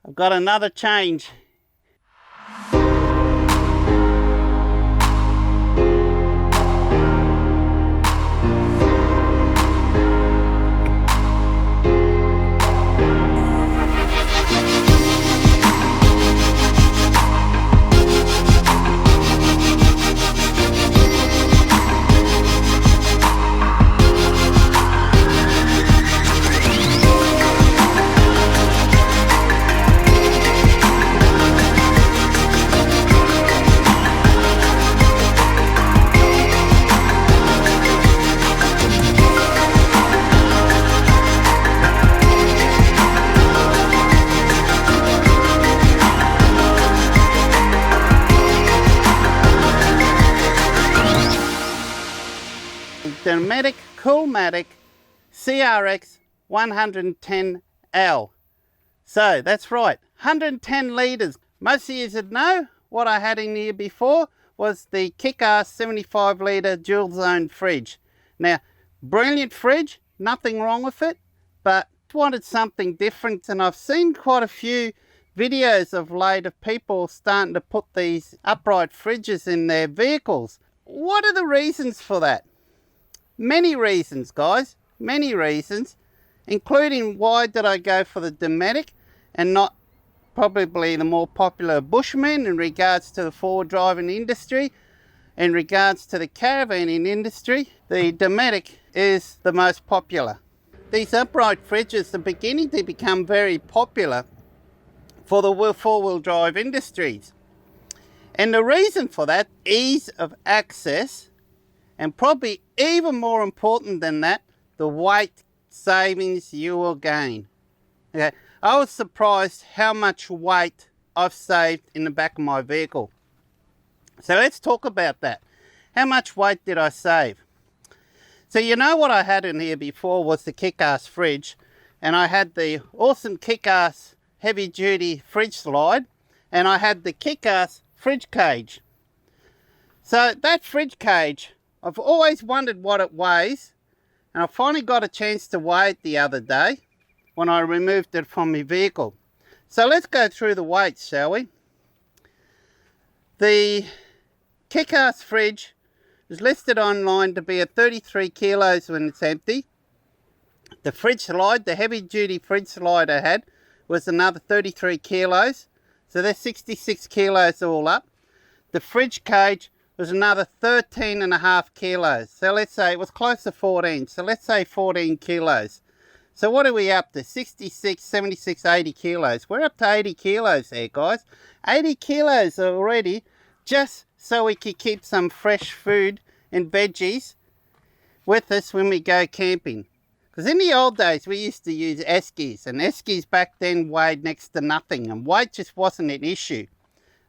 I've got another change. Dometic CoolMatic CRX110L. So that's right, 110 litres. Most of you would know what I had in here before was the kick-ass 75 litre dual zone fridge. Now, brilliant fridge, nothing wrong with it, but wanted something different, and I've seen quite a few videos of late of people starting to put these upright fridges in their vehicles. What are the reasons for that? Many reasons, guys, many reasons, including why did I go for the Dometic and not probably the more popular Bushman in regards to the forward driving industry. In regards to the caravanning industry, the Dometic is the most popular. These upright fridges are beginning to become very popular for the four-wheel drive industries. And the reason for that, ease of access, and probably even more important than that, the weight savings you will gain. Okay, I was surprised how much weight I've saved in the back of my vehicle. So let's talk about that. How much weight did I save? So you know what I had in here before was the kick-ass fridge, and I had the awesome kick-ass heavy-duty fridge slide, and I had the kick-ass fridge cage. So that fridge cage, I've always wondered what it weighs, and I finally got a chance to weigh it the other day when I removed it from my vehicle. So let's go through the weights, shall we? The kick-ass fridge is listed online to be at 33 kilos when it's empty. The fridge slide, the heavy-duty fridge slide I had, was another 33 kilos. So there's 66 kilos all up. The fridge cage was another 13.5 kilos. So let's say it was close to 14. So let's say 14 kilos. So what are we up to? 66, 76, 80 kilos. We're up to 80 kilos there, guys. 80 kilos already, just so we could keep some fresh food and veggies with us when we go camping. Because in the old days, we used to use eskies, and eskies back then weighed next to nothing, and weight just wasn't an issue.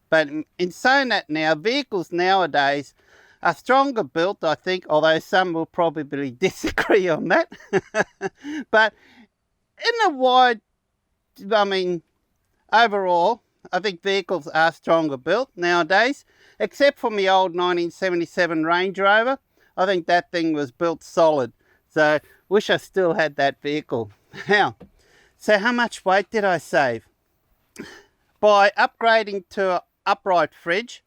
But in saying that now, vehicles nowadays are stronger built, I think, although some will probably disagree on that. But in the wide, overall, I think vehicles are stronger built nowadays, except for my old 1977 Range Rover. I think that thing was built solid. So, wish I still had that vehicle. Now, so how much weight did I save? By upgrading to an upright fridge,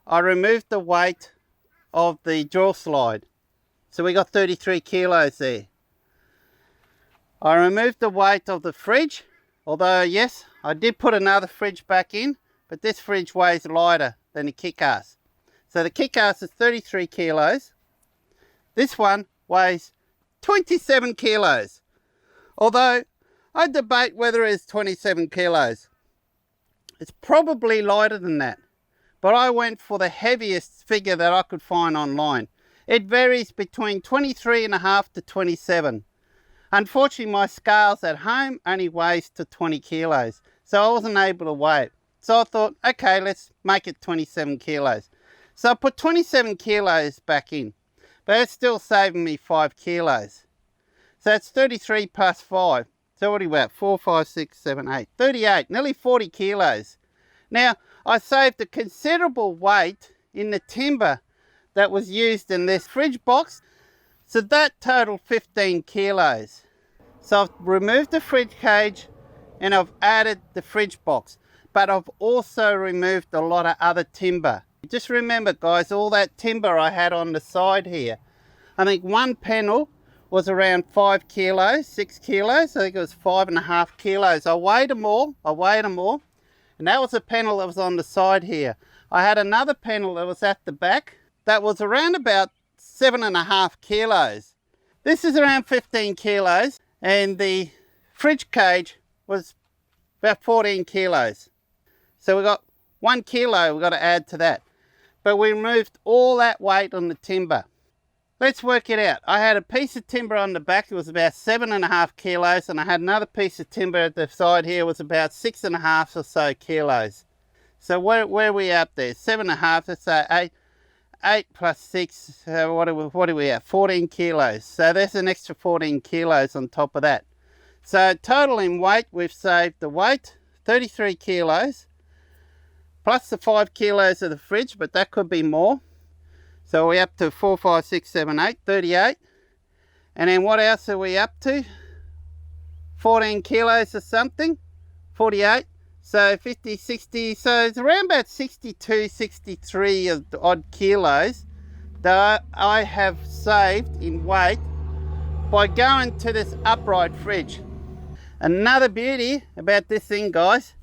I removed the weight of the draw slide. So we got 33 kilos there. I removed the weight of the fridge, although yes, I did put another fridge back in, but this fridge weighs lighter than the kick-ass. So the kick-ass is 33 kilos. This one weighs 27 kilos. Although I debate whether it's 27 kilos. It's probably lighter than that. But I went for the heaviest figure that I could find online. It varies between 23.5 to 27. Unfortunately, my scales at home only weighs to 20 kilos. So I wasn't able to weigh it. So I thought, okay, let's make it 27 kilos. So I put 27 kilos back in. But it's still saving me 5 kilos. So it's 33 plus 5. So what are we at? 4, 5, 6, 7, 8. 38, nearly 40 kilos. Now, I saved a considerable weight in the timber that was used in this fridge box. So that totaled 15 kilos. So I've removed the fridge cage, and I've added the fridge box, but I've also removed a lot of other timber. Just remember guys, all that timber I had on the side here, I think one panel was around 5 kilos, 6 kilos, I think it was 5.5 kilos. I weighed them all, and that was a panel that was on the side here. I had another panel that was at the back that was around about 7.5 kilos. This is around 15 kilos, and the fridge cage was about 14 kilos. So we got 1 kilo we've got to add to that. But we removed all that weight on the timber. Let's work it out. I had a piece of timber on the back, it was about 7.5 kilos, and I had another piece of timber at the side here, was about 6.5 or so kilos. So where are we up there? 7.5, let's say 8 plus 6, what are we at? 14 kilos. So there's an extra 14 kilos on top of that. So total in weight, we've saved the weight, 33 kilos, plus the 5 kilos of the fridge, but that could be more. So we're up to 4, 5, 6, 7, 8, 38. And then what else are we up to? 14 kilos or something, 48. So 50, 60, so it's around about 62, 63 odd kilos that I have saved in weight by going to this upright fridge. Another beauty about this thing, guys,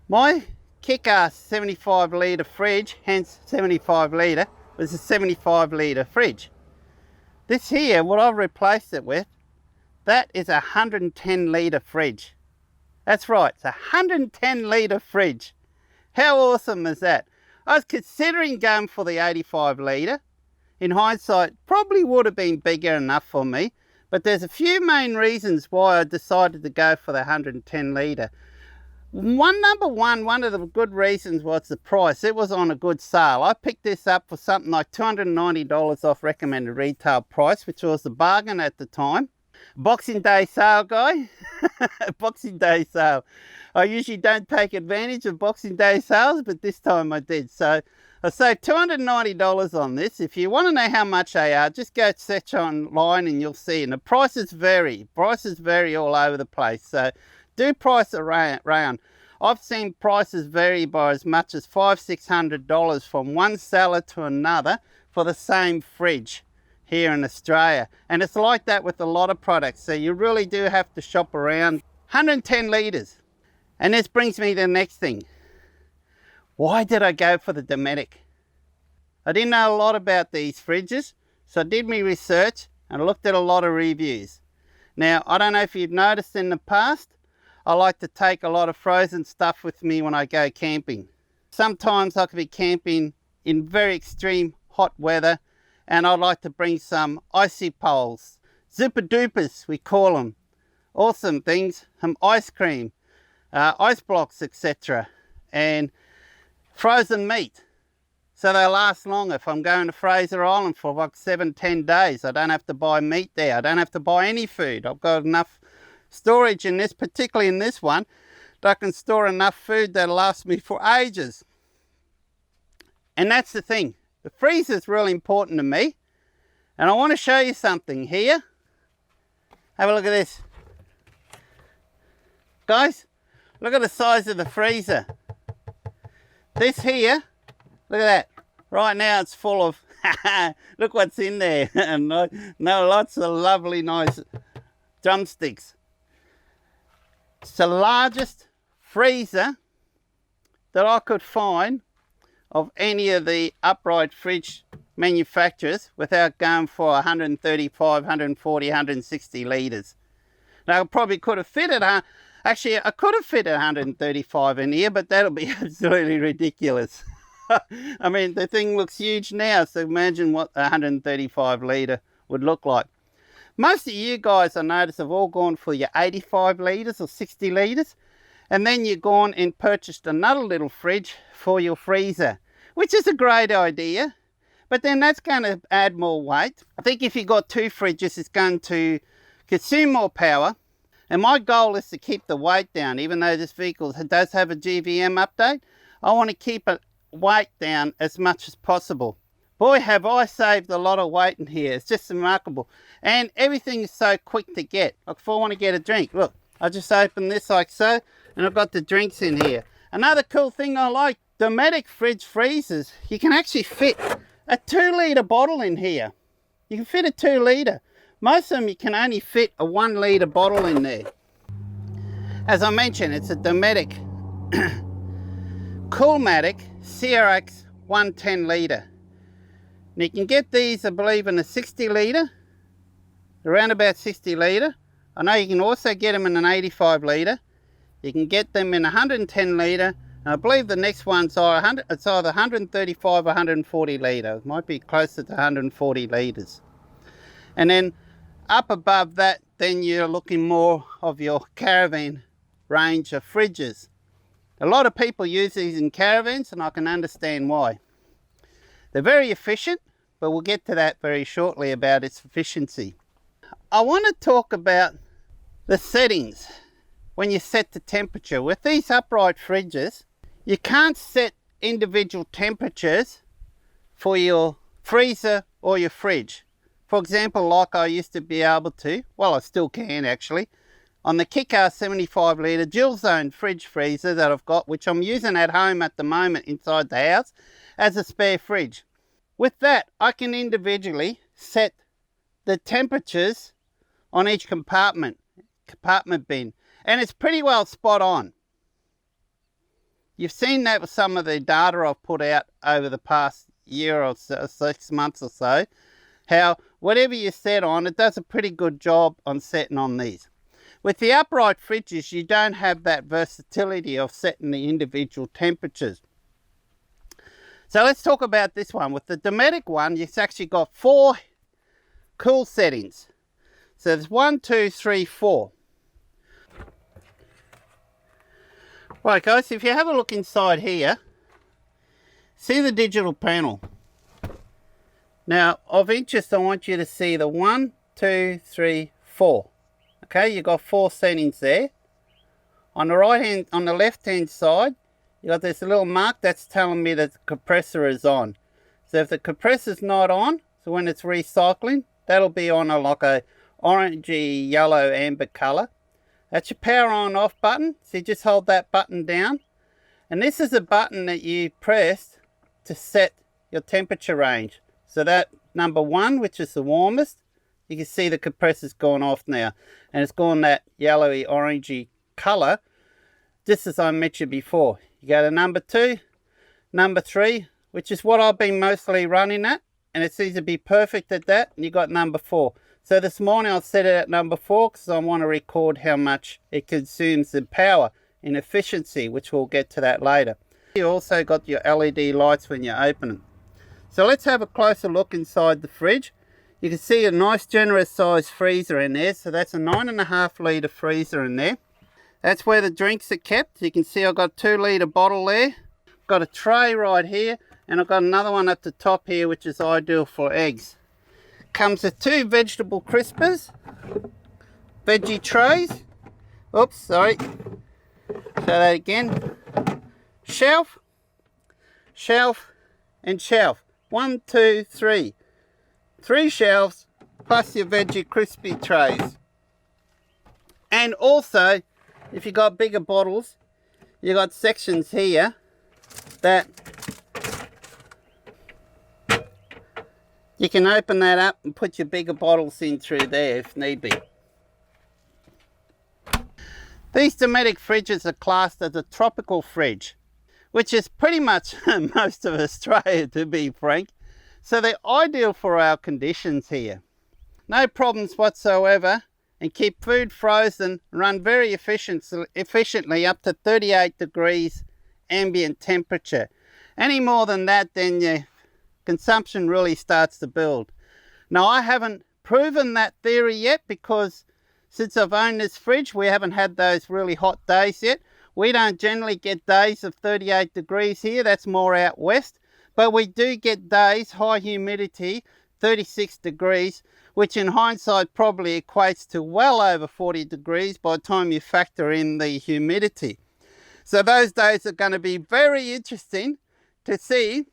my kick-ass 75 litre fridge, hence 75 litre, was a 75 litre fridge. This here, what I've replaced it with, that is a 110 litre fridge. That's right, it's a 110 litre fridge. How awesome is that? I was considering going for the 85 litre. In hindsight, probably would have been bigger enough for me, but there's a few main reasons why I decided to go for the 110 litre. Number one of the good reasons was the price. It was on a good sale. I picked this up for something like $290 off recommended retail price, which was a bargain at the time. Boxing Day sale, guy. Boxing Day sale. I usually don't take advantage of Boxing Day sales, but this time I did. So I saved $290 on this. If you want to know how much they are, just go search online and you'll see. And the prices vary. Prices vary all over the place. So do price around. I've seen prices vary by as much as $500–600 from one seller to another for the same fridge here in Australia. And it's like that with a lot of products. So you really do have to shop around. 110 litres. And this brings me to the next thing. Why did I go for the Dometic? I didn't know a lot about these fridges, so I did my research and I looked at a lot of reviews. Now, I don't know if you've noticed in the past, I like to take a lot of frozen stuff with me when I go camping. Sometimes I could be camping in very extreme hot weather, and I'd like to bring some icy poles, super dupers we call them, awesome things, some ice cream, ice blocks, etc. and frozen meat, so they last longer. If I'm going to Fraser Island for like 7–10 days, I don't have to buy meat there, I don't have to buy any food. I've got enough storage in this, particularly in this one, that I can store enough food that'll last me for ages. And that's the thing, the freezer is really important to me, and I want to show you something here. Have a look at this, guys. Look at the size of the freezer. This here, look at that. Right now it's full of, look what's in there. No, lots of lovely, nice drumsticks. It's the largest freezer that I could find of any of the upright fridge manufacturers without going for 135, 140, 160 litres. Now I probably could have fit it, actually I could have fit 135 in here, but that'll be absolutely ridiculous. I mean, the thing looks huge now, so imagine what a 135 litre would look like. Most of you guys, I notice, have all gone for your 85 litres or 60 litres, and then you've gone and purchased another little fridge for your freezer, which is a great idea, but then that's going to add more weight. I think if you've got two fridges, it's going to consume more power, and my goal is to keep the weight down. Even though this vehicle does have a GVM update, I want to keep it weight down as much as possible. Boy, have I saved a lot of weight in here. It's just remarkable. And everything is so quick to get. Like if I want to get a drink, look, I just open this like so, and I've got the drinks in here. Another cool thing I like, Dometic fridge freezers. You can actually fit a 2-litre bottle in here. You can fit a 2-litre. Most of them you can only fit a 1-litre bottle in there. As I mentioned, it's a Dometic CoolMatic CRX110 litre. And you can get these, I believe, in a 60 litre, around about 60 litre. I know you can also get them in an 85 litre. You can get them in 110 litre, and I believe the next one's it's either 135 or 140 litre. It might be closer to 140 litres. And then up above that, then you're looking more of your caravan range of fridges. A lot of people use these in caravans, and I can understand why. They're very efficient, but we'll get to that very shortly about its efficiency. I want to talk about the settings when you set the temperature. With these upright fridges, you can't set individual temperatures for your freezer or your fridge. For example, like I used to be able to, well I still can actually, on the CRX 75 litre dual zone fridge freezer that I've got, which I'm using at home at the moment inside the house as a spare fridge. With that, I can individually set the temperatures on each compartment bin, and it's pretty well spot on. You've seen that with some of the data I've put out over the past year or so, 6 months or so, how whatever you set on, it does a pretty good job on setting on these. With the upright fridges, you don't have that versatility of setting the individual temperatures. So let's talk about this one. With the Dometic one, you've actually got 4 cool settings. So there's 1, 2, 3, 4. Right guys, if you have a look inside here, see the digital panel. Now, of interest, I want you to see the 1, 2, 3, 4. Okay, you've got 4 settings there. On the left hand side, you got this little mark that's telling me that the compressor is on. So if the compressor's not on, so when it's recycling, that'll be on like a orangey yellow amber color. That's your power on off button. So you just hold that button down, and this is a button that you press to set your temperature range. So that number 1, which is the warmest, you can see the compressor's gone off now, and it's gone that yellowy orangey color, just as I mentioned before. You go to number 2, number 3, which is what I've been mostly running at, and it seems to be perfect at that. And you got number 4. So this morning I'll set it at number 4 because I want to record how much it consumes in power in efficiency, which we'll get to that later. You also got your LED lights when you open them. So let's have a closer look inside the fridge. You can see a nice generous size freezer in there. So that's a 9.5 litre freezer in there. That's where the drinks are kept. You can see I've got a 2-litre bottle there. Got a tray right here, and I've got another one at the top here, which is ideal for eggs. Comes with 2 vegetable crispers, veggie trays. Oops, sorry. Say that again. Shelf, shelf, and shelf. 1, 2, 3. 3 shelves plus your veggie crispy trays. And also, if you got bigger bottles, you got sections here that you can open that up and put your bigger bottles in through there if need be. These Dometic fridges are classed as a tropical fridge, which is pretty much most of Australia, to be frank. So they're ideal for our conditions here. No problems whatsoever, and keep food frozen, run very efficiently up to 38 degrees ambient temperature. Any more than that, then your consumption really starts to build. Now, I haven't proven that theory yet, because since I've owned this fridge, we haven't had those really hot days yet. We don't generally get days of 38 degrees here. That's more out west. But we do get days, high humidity, 36 degrees, which in hindsight probably equates to well over 40 degrees by the time you factor in the humidity. So those days are going to be very interesting to see,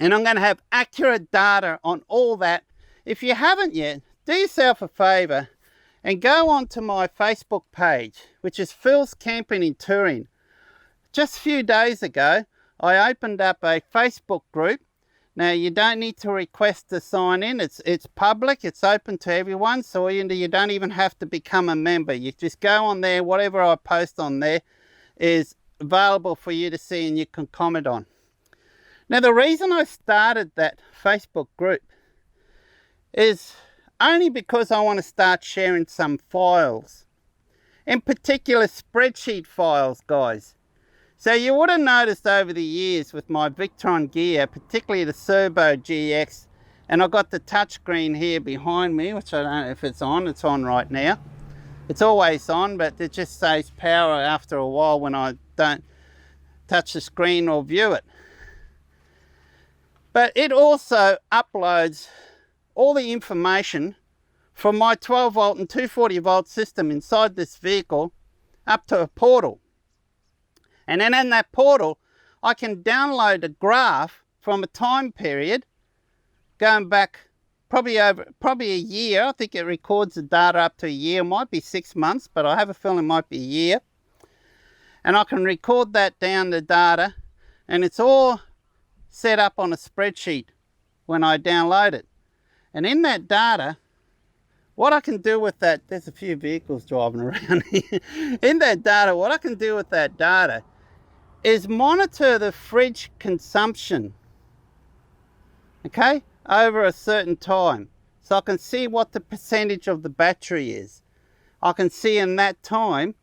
and I'm going to have accurate data on all that. If you haven't yet, do yourself a favor and go on to my Facebook page, which is Phil's Camping and Touring. Just a few days ago, I opened up a Facebook group. Now, you don't need to request to sign in. It's public. It's open to everyone. So you don't even have to become a member. You just go on there. Whatever I post on there is available for you to see and you can comment on. Now, the reason I started that Facebook group is only because I want to start sharing some files. In particular, spreadsheet files, guys. So you would have noticed over the years with my Victron gear, particularly the Turbo GX, and I've got the touchscreen here behind me, which I don't know if it's on right now. It's always on, but it just saves power after a while when I don't touch the screen or view it. But it also uploads all the information from my 12 volt and 240 volt system inside this vehicle up to a portal. And then in that portal, I can download a graph from a time period going back probably a year. I think it records the data up to a year. It might be 6 months, but I have a feeling it might be a year. And I can record that down the data, and it's all set up on a spreadsheet when I download it. And in that data, what I can do with that, there's a few vehicles driving around here. In that data, what I can do with that data is monitor the fridge consumption, okay, over a certain time. So I can see what the percentage of the battery is. I can see in that time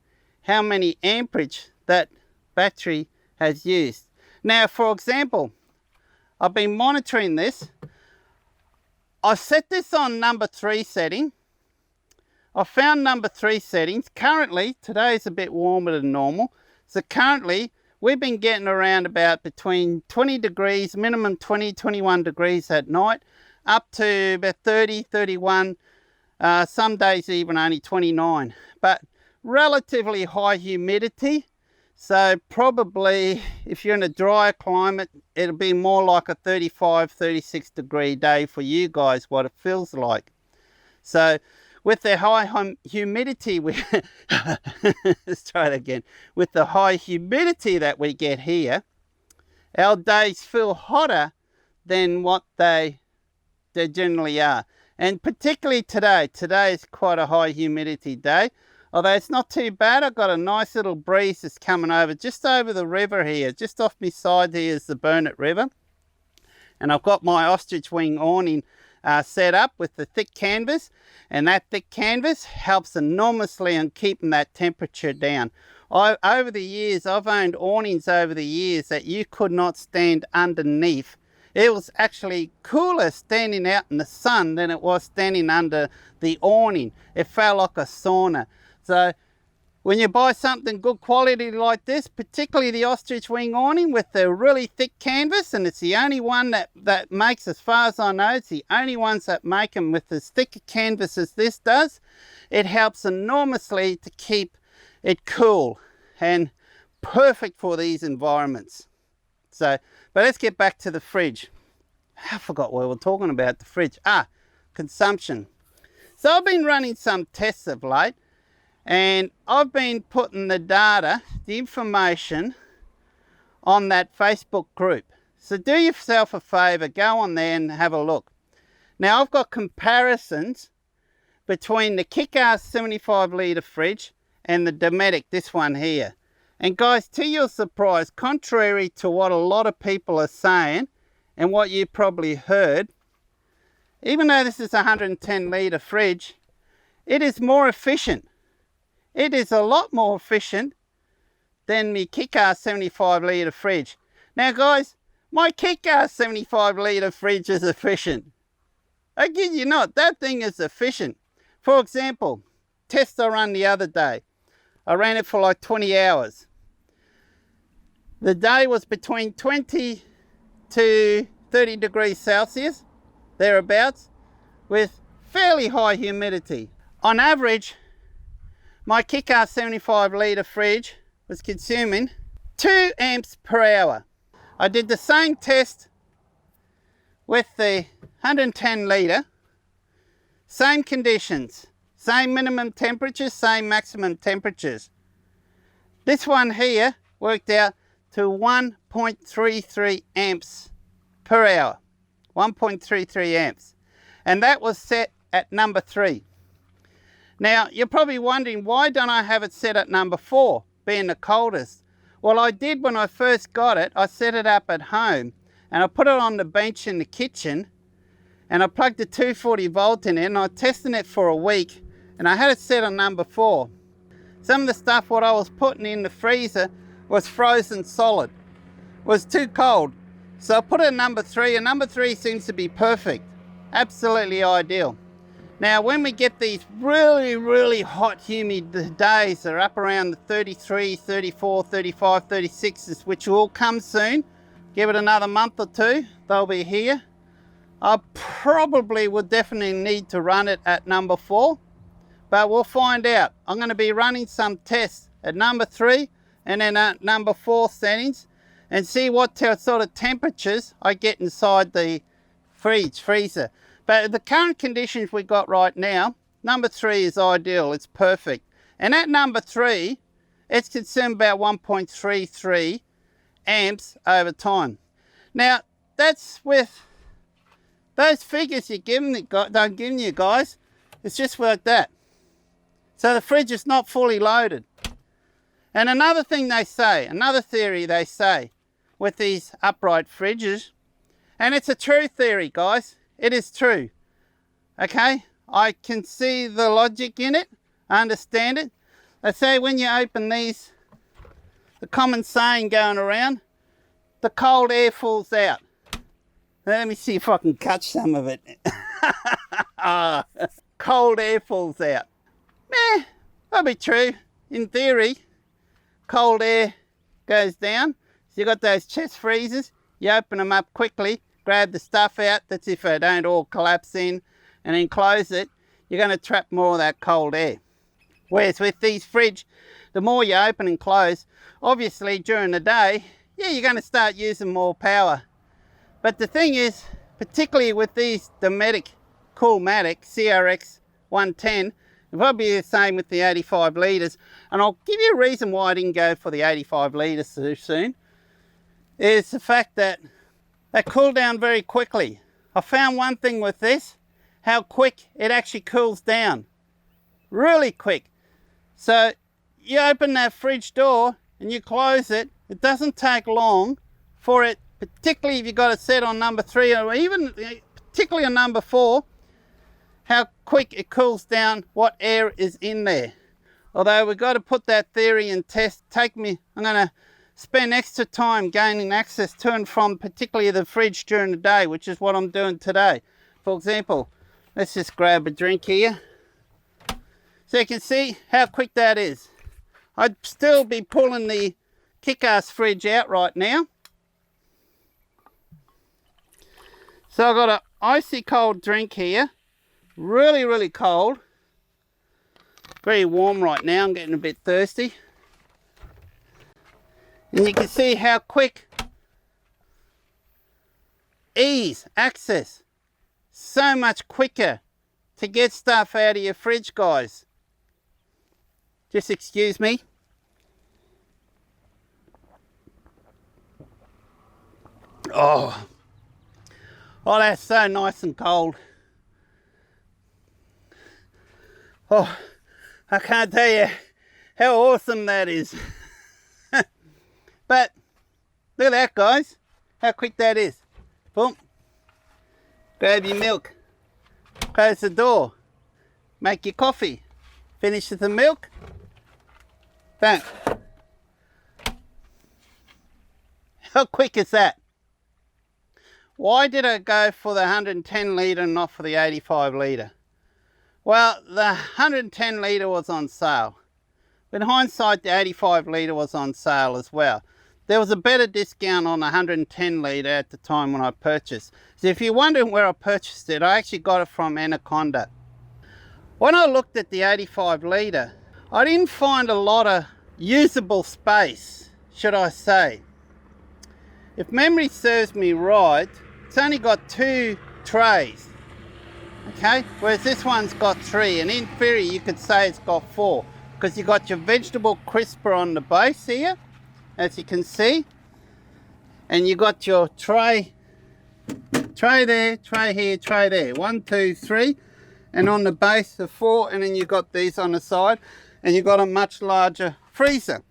how many amperage that battery has used. Now, for example, I've been monitoring this. I set this on number 3 setting. I found number 3 settings. Currently, today is a bit warmer than normal. So currently, we've been getting around about between 20 degrees, minimum 20, 21 degrees at night, up to about 30, 31, some days even only 29. But relatively high humidity. So probably if you're in a drier climate, it'll be more like a 35, 36 degree day for you guys, what it feels like. So with the high humidity, let's try it again. With the high humidity that we get here, our days feel hotter than what they generally are. And particularly today is quite a high humidity day. Although it's not too bad. I've got a nice little breeze that's coming over, just over the river here. Just off my side here is the Burnett River. And I've got my ostrich wing awning set up with the thick canvas, and that thick canvas helps enormously in keeping that temperature down. Over the years, I've owned awnings over the years that you could not stand underneath. It was actually cooler standing out in the sun than it was standing under the awning. It felt like a sauna. So when you buy something good quality like this, particularly the ostrich wing awning with the really thick canvas, and it's the only one that makes, as far as I know, it's the only ones that make them with as thick a canvas as this does, it helps enormously to keep it cool and perfect for these environments. So, but let's get back to the fridge. I forgot what we were talking about, the fridge. Consumption. So I've been running some tests of late, and I've been putting the data, the information on that Facebook group. So do yourself a favor, go on there and have a look. Now I've got comparisons between the Kick-Ass 75 litre fridge and the Dometic, this one here. And guys, to your surprise, contrary to what a lot of people are saying and what you probably heard, even though this is a 110 litre fridge, it is more efficient. It is a lot more efficient than the Kick-Ass 75 litre fridge. Now guys, my Kick-Ass 75 litre fridge is efficient. I kid you not, that thing is efficient. For example, test I ran the other day. I ran it for like 20 hours. The day was between 20 to 30 degrees Celsius, thereabouts, with fairly high humidity. On average, my Kick-Ass 75 litre fridge was consuming 2 amps per hour. I did the same test with the 110 litre, same conditions, Same minimum temperatures, same maximum temperatures. This one here worked out to 1.33 amps per hour. 1.33 amps. And that was set at number 3. Now, you're probably wondering, why don't I have it set at number 4, being the coldest? Well, I did when I first got it. I set it up at home and I put it on the bench in the kitchen and I plugged the 240 volt in it and I tested it for a week and I had it set on number 4. Some of the stuff what I was putting in the freezer was frozen solid. It was too cold. So I put it at number 3 and number 3 seems to be perfect. Absolutely ideal. Now when we get these really hot humid days, they're up around the 33, 34, 35, 36s, which will come soon. Give it another month or 2, they'll be here. I probably would definitely need to run it at number 4, but we'll find out. I'm going to be running some tests at number 3 and then at number 4 settings and see what sort of temperatures I get inside the freezer. But the current conditions we got right now, number 3 is ideal, it's perfect. And at number 3, it's consumed about 1.33 amps over time. Now, that's with those figures I'm giving you guys, it's just like that. So the fridge is not fully loaded. And another thing they say, another theory they say with these upright fridges, and it's a true theory, guys. It is true, okay? I can see the logic in it, I understand it. They say when you open these, the common saying going around, the cold air falls out. Let me see if I can catch some of it. Cold air falls out. That'll be true. In theory, cold air goes down. So you got those chest freezers, you open them up quickly, grab the stuff out, that's if they don't all collapse in, and then close it, you're going to trap more of that cold air. Whereas with these fridge, the more you open and close, obviously during the day, yeah, you're going to start using more power. But the thing is, particularly with these Dometic CoolMatic CRX110, it'll probably be the same with the 85 litres, and I'll give you a reason why I didn't go for the 85 litres so soon, is the fact that they cool down very quickly. I found one thing with this, how quick it actually cools down. Really quick. So you open that fridge door and you close it, it doesn't take long for it, particularly if you've got it set on number 3 or even particularly on number 4, how quick it cools down what air is in there. Although we've got to put that theory and test. I'm going to spend extra time gaining access to and from particularly the fridge during the day, which is what I'm doing today. For example, let's just grab a drink here. So you can see how quick that is. I'd still be pulling the kick-ass fridge out right now. So I've got an icy cold drink here. Really cold. Very warm right now, I'm getting a bit thirsty. And you can see how quick, ease, access, so much quicker to get stuff out of your fridge, guys. Just excuse me. Oh, that's so nice and cold. Oh, I can't tell you how awesome that is. But look at that, guys, how quick that is. Boom. Grab your milk, close the door, make your coffee, finish with the milk, bang. How quick is that? Why did I go for the 110 litre and not for the 85 litre? Well, the 110 litre was on sale. In hindsight, the 85 litre was on sale as well. There was a better discount on the 110 litre at the time when I purchased. So if you're wondering where I purchased it, I actually got it from Anaconda. When I looked at the 85 litre, I didn't find a lot of usable space, should I say. If memory serves me right, it's only got 2 trays. Okay, whereas this one's got 3, and in theory you could say it's got 4, because you got your vegetable crisper on the base here, as you can see, and you got your tray there, tray here, tray there, 1, 2, 3, and on the base the 4, and then you got these on the side, and you got a much larger freezer.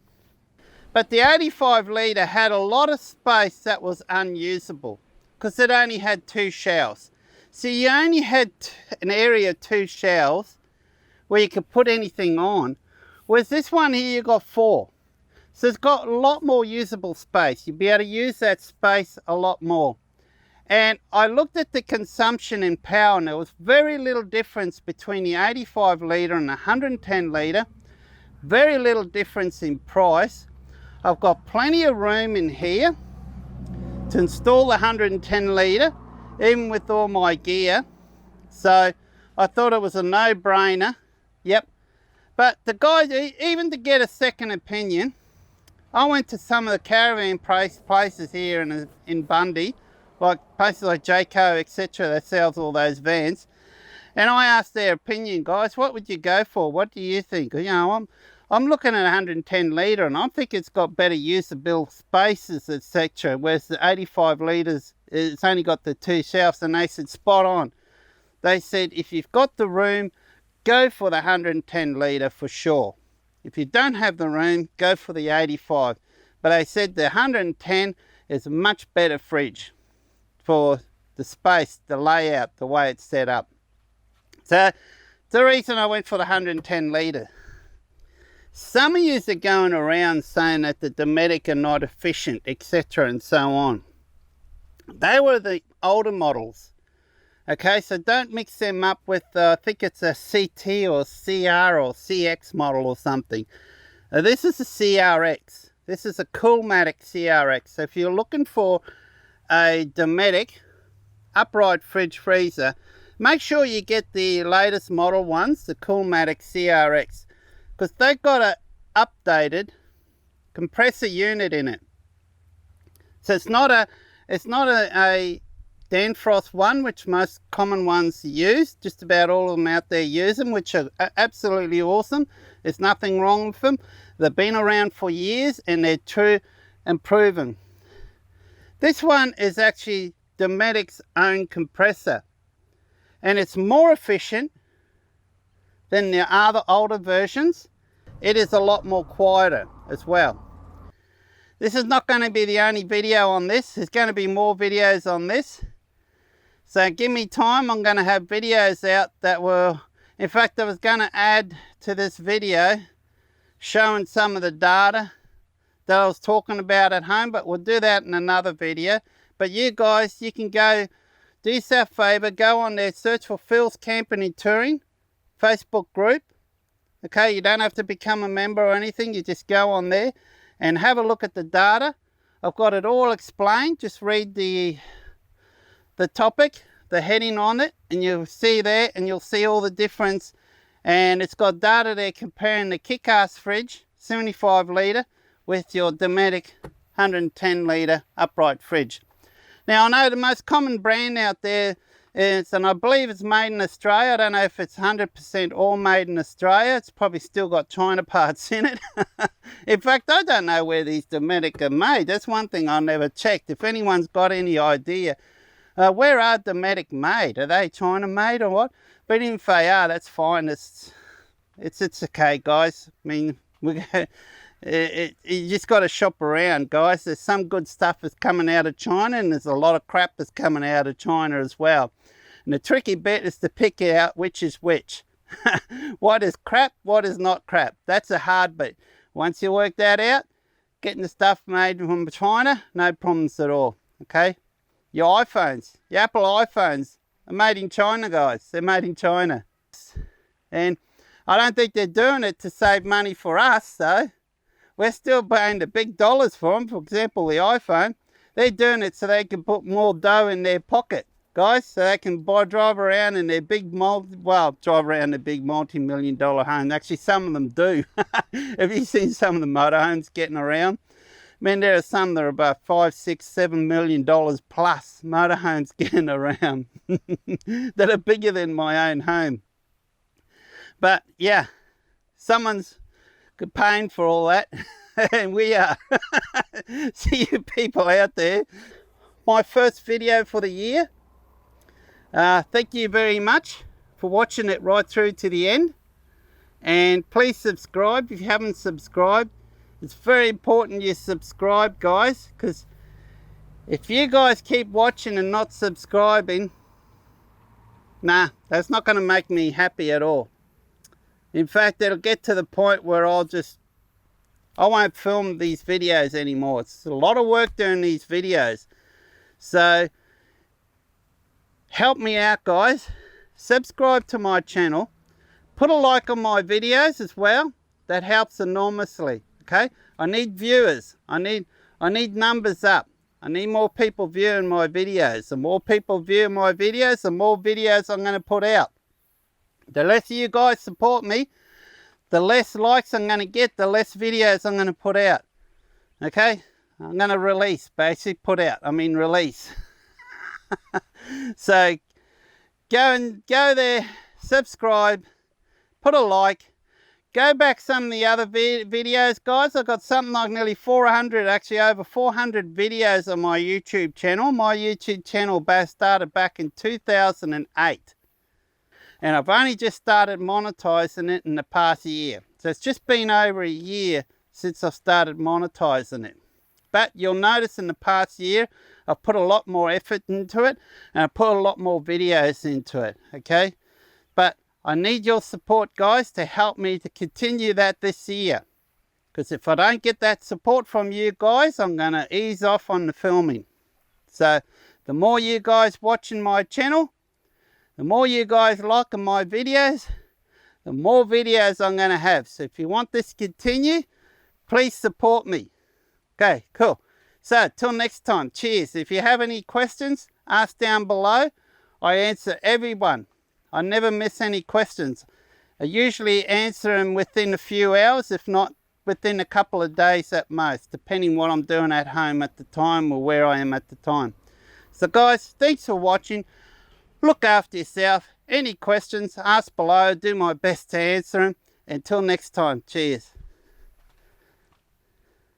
But the 85 litre had a lot of space that was unusable, because it only had 2 shelves. So you only had an area of 2 shelves where you could put anything on, whereas this one here you got 4. So it's got a lot more usable space. You'll be able to use that space a lot more. And I looked at the consumption in power, and there was very little difference between the 85 litre and the 110 litre. Very little difference in price. I've got plenty of room in here to install the 110 litre, even with all my gear. So I thought it was a no-brainer. Yep. But the guys, even to get a second opinion, I went to some of the caravan places here in Bundy, like places like Jayco, etc. that sells all those vans. And I asked their opinion, guys, what would you go for? What do you think? You know, I'm looking at 110 litre, and I think it's got better usable spaces, etc. Whereas the 85 litres, it's only got the 2 shelves, and they said spot on. They said if you've got the room, go for the 110 litre for sure. If you don't have the room, go for the 85. But they said the 110 is a much better fridge for the space, the layout, the way it's set up. So the reason I went for the 110 litre. Some of you are going around saying that the Dometic are not efficient, etc. and so on. They were the older models. Okay, so don't mix them up with, I think it's a CT or CR or CX model or something. This is a CRX. This is a CoolMatic CRX. So if you're looking for a Dometic upright fridge freezer, make sure you get the latest model ones, the CoolMatic CRX, because they've got an updated compressor unit in it. So it's not a Danfoss one, which most common ones use. Just about all of them out there use them, which are absolutely awesome. There's nothing wrong with them. They've been around for years, and they're true and proven. This one is actually Dometic's own compressor, and it's more efficient than the other older versions. It is a lot more quieter as well. This is not going to be the only video on this. There's going to be more videos on this. So give me time. I'm going to have videos out that will, in fact, I was going to add to this video showing some of the data that I was talking about at home, but we'll do that in another video. But you guys, you can go, do yourself a favour, go on there, search for Phil's Camping and Touring Facebook group. Okay, you don't have to become a member or anything. You just go on there and have a look at the data. I've got it all explained. Just read the topic, the heading on it, and you'll see there, and you'll see all the difference. And it's got data there comparing the kick-ass fridge, 75 litre, with your Dometic 110 litre upright fridge. Now, I know the most common brand out there is, and I believe it's made in Australia. I don't know if it's 100% all made in Australia. It's probably still got China parts in it. In fact, I don't know where these Dometic are made. That's one thing I never checked. If anyone's got any idea, where are Dometic made? Are they China made or what? But if they are, that's fine. It's okay, guys. I mean, you just got to shop around, guys. There's some good stuff that's coming out of China, and there's a lot of crap that's coming out of China as well. And the tricky bit is to pick out which is which. What is crap, what is not crap. That's a hard bit. Once you work that out, getting the stuff made from China, no problems at all. Okay? Your iPhones, your Apple iPhones are made in China, guys. They're made in China. And I don't think they're doing it to save money for us, though. We're still paying the big dollars for them. For example, the iPhone. They're doing it so they can put more dough in their pocket, guys. So they can drive around in their big multi-million-dollar home. Actually, some of them do. Have you seen some of the motorhomes getting around? mean, there are some that are about $5, $6, $7 million plus motorhomes getting around that are bigger than my own home. But yeah, someone's paying for all that, and we are. See you people out there. My first video for the year. Thank you very much for watching it right through to the end. And please subscribe if you haven't subscribed. It's very important you subscribe, guys, because if you guys keep watching and not subscribing, nah, that's not going to make me happy at all. In fact, it'll get to the point where I won't film these videos anymore. It's a lot of work doing these videos. So help me out, guys. Subscribe to my channel. Put a like on my videos as well. That helps enormously. Okay, I need viewers. I need numbers up. I need more people viewing my videos. The more people view my videos, the more videos I'm going to put out. The less you guys support me, the less likes I'm going to get, the less videos I'm going to put out. Okay, I'm going to release, basically put out. I mean release. So go there, subscribe, put a like. Go back some of the other videos, guys. I've got something like nearly 400, actually over 400 videos on my YouTube channel. My YouTube channel started back in 2008. And I've only just started monetizing it in the past year. So it's just been over a year since I've started monetizing it. But you'll notice in the past year, I've put a lot more effort into it. And I put a lot more videos into it, okay? But I need your support, guys, to help me to continue that this year. Because if I don't get that support from you guys, I'm going to ease off on the filming. So the more you guys watching my channel, the more you guys liking my videos, the more videos I'm going to have. So if you want this to continue, please support me. Okay, cool. So till next time, cheers. If you have any questions, ask down below. I answer everyone. I never miss any questions. I usually answer them within a few hours, if not within a couple of days at most, depending what I'm doing at home at the time or where I am at the time. So guys, thanks for watching. Look after yourself. Any questions, ask below. Do my best to answer them. Until next time, cheers.